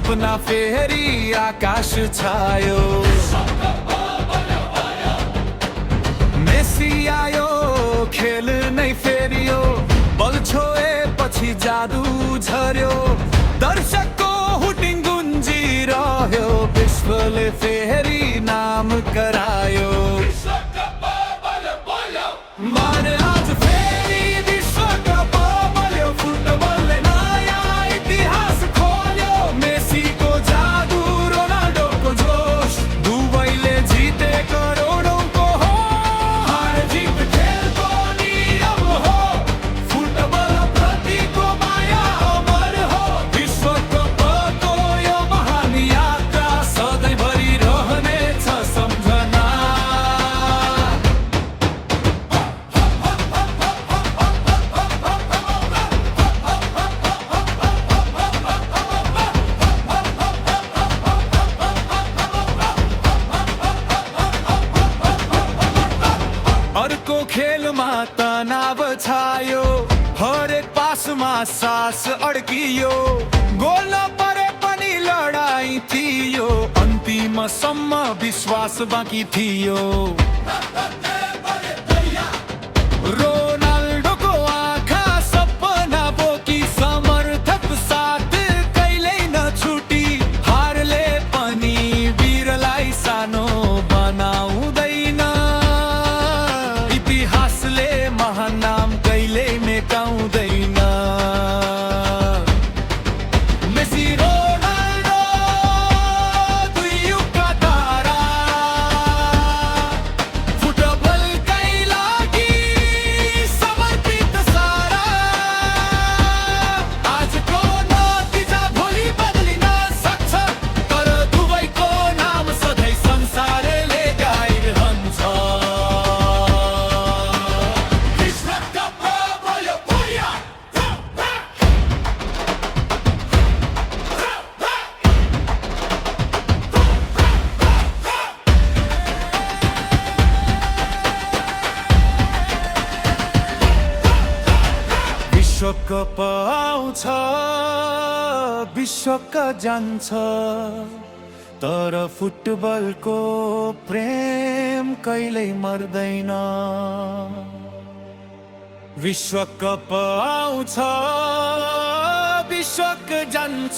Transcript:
सपना फेरि आकाश छायो। मेसी आयो खेल नै फेरियो, बल छोएपछि जादु झर्यो, दर्शकको हुटिङ गुन्जिरह्यो, विश्वले फेरि नाम करायो। माने आज फेरि विश्वकप बल्यो, फुटबलले नयाँ इतिहास खोल्यो, मेसीको जादु रोनाल्डोको जोस, दुवैले जिते करोडौँको हो, हार जित खेलको नियम हो, फुटबल प्रतिको माया अमर हो, विश्वकपको यो महान यात्रा सधैँभरि रहनेछ सम्झना। अर्को खेलमा तनाव छायो, हरेक पासमा सास अड्कियो, गोल नपरे पनि लडाईँ थियो, अन्तिमसम्म विश्वास बाँकी थियो। रोनाल्डोको आँखा सपना बोकी, समर्थक साथ कहिल्यै नछुटी, हारले पनि वीरलाई सानो बनाउँदैन, इतिहासले महान नाम कहिल्यै मेटाउँदैन। मेसी रोनाल्डो दुई युगका तारा, फुटबलकै लागि समर्पित सारा, आजको नतिजा भोलि बदलिन सक्छ, तर दुवैको नाम सधैँ संसारले गाइरहन्छ। विश्वकप बल्यो बल्यो, विश्वकप आउँछ, विश्वक जान्छ, तर फुटबलको प्रेम कहिल्यै मर्दैन। विश्वकप आउँछ, विश्वक जान्छ,